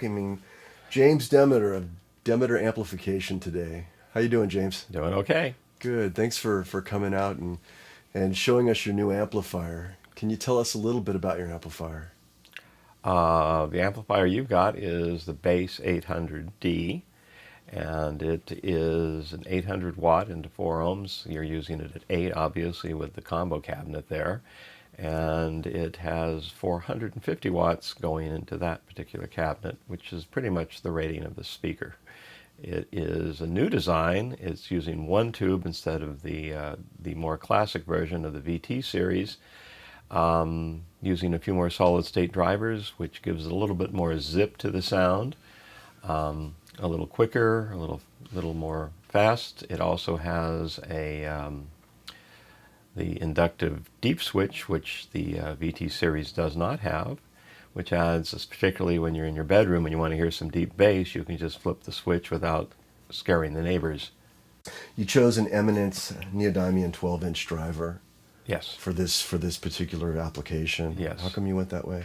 welcoming James Demeter of Demeter Amplification today. How you doing, James? Doing okay. Good. Thanks for coming out and showing us your new amplifier. Can you tell us a little bit about your amplifier? The amplifier you've got is the Bass 800D, and it is an 800 watt into 4 ohms. You're using it at 8, obviously, with the combo cabinet there. And it has 450 watts going into that particular cabinet, which is pretty much the rating of the speaker. It is a new design. It's using one tube instead of the more classic version of the VT series, using a few more solid-state drivers, which gives it a little bit more zip to the sound, a little quicker, a little more fast. It also has the inductive deep switch, which the VT series does not have, which adds, particularly when you're in your bedroom and you want to hear some deep bass, you can just flip the switch without scaring the neighbors. You chose an Eminence neodymium 12-inch driver. Yes. For this particular application. Yes. How come you went that way?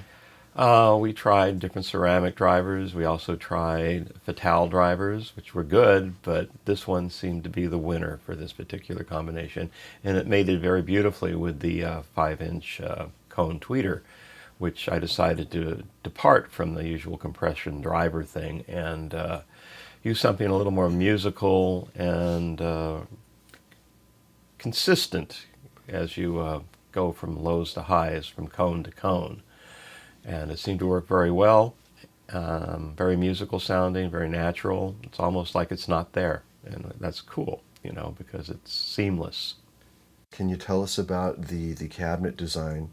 We tried different ceramic drivers. We also tried Fatale drivers, which were good, but this one seemed to be the winner for this particular combination. And it mated very beautifully with the 5-inch cone tweeter, which I decided to depart from the usual compression driver thing and use something a little more musical and consistent as you go from lows to highs, from cone to cone. And it seemed to work very well, very musical sounding, very natural. It's almost like it's not there, and that's cool, you know, because it's seamless. Can you tell us about the cabinet design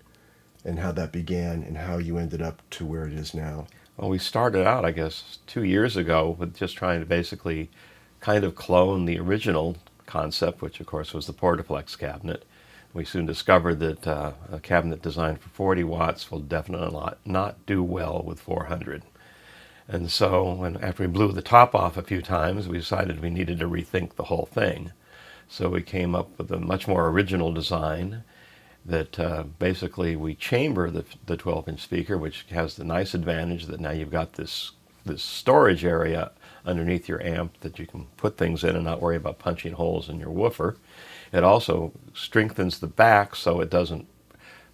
and how that began and how you ended up to where it is now? Well, we started out, I guess, 2 years ago with just trying to basically kind of clone the original concept, which of course was the Portaflex cabinet. We soon discovered that a cabinet designed for 40 watts will definitely not do well with 400. And so after we blew the top off a few times, we decided we needed to rethink the whole thing. So we came up with a much more original design that basically we chamber the 12-inch speaker, which has the nice advantage that now you've got this storage area underneath your amp that you can put things in and not worry about punching holes in your woofer. It also strengthens the back so it doesn't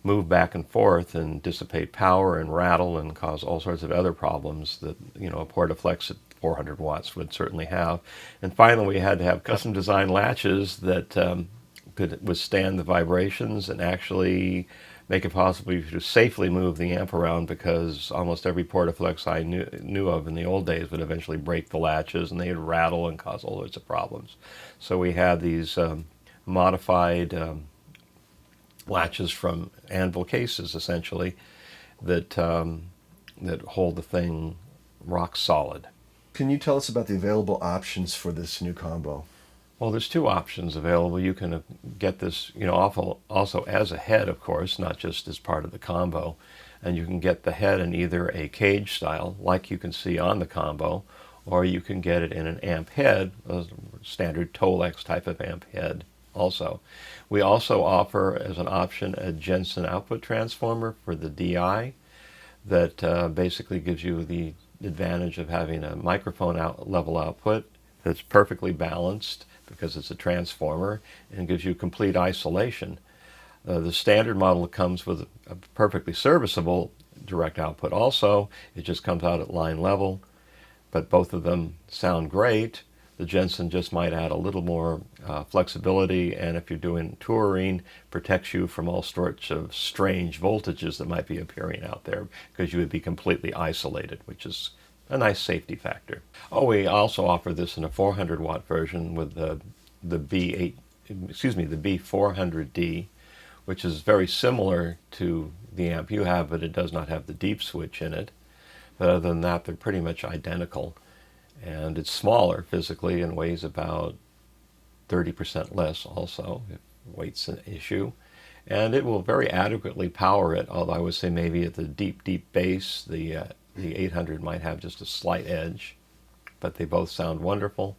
move back and forth and dissipate power and rattle and cause all sorts of other problems that, you know, a Portaflex at 400 watts would certainly have. And finally, we had to have custom designed latches that could withstand the vibrations and actually make it possible to safely move the amp around, because almost every Portaflex I knew of in the old days would eventually break the latches and they'd rattle and cause all sorts of problems. So we had these modified latches from anvil cases, essentially, that hold the thing rock solid. Can you tell us about the available options for this new combo? Well, there's 2 options available. You can get this, you know, also as a head, of course, not just as part of the combo. And you can get the head in either a cage style, like you can see on the combo, or you can get it in an amp head, a standard Tolex type of amp head also. We also offer as an option a Jensen output transformer for the DI that basically gives you the advantage of having a microphone level output that's perfectly balanced because it's a transformer, and gives you complete isolation. The standard model comes with a perfectly serviceable direct output also. It just comes out at line level, but both of them sound great. The Jensen just might add a little more flexibility, and if you're doing touring, protects you from all sorts of strange voltages that might be appearing out there, because you would be completely isolated, which is a nice safety factor. Oh, we also offer this in a 400 watt version with the B400D, which is very similar to the amp you have, but it does not have the deep switch in it. But other than that, they're pretty much identical. And it's smaller physically and weighs about 30% less also, if weight's an issue. And it will very adequately power it, although I would say maybe at the deep bass, the 800 might have just a slight edge. But they both sound wonderful,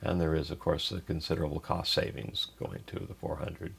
and there is, of course, a considerable cost savings going to the 400.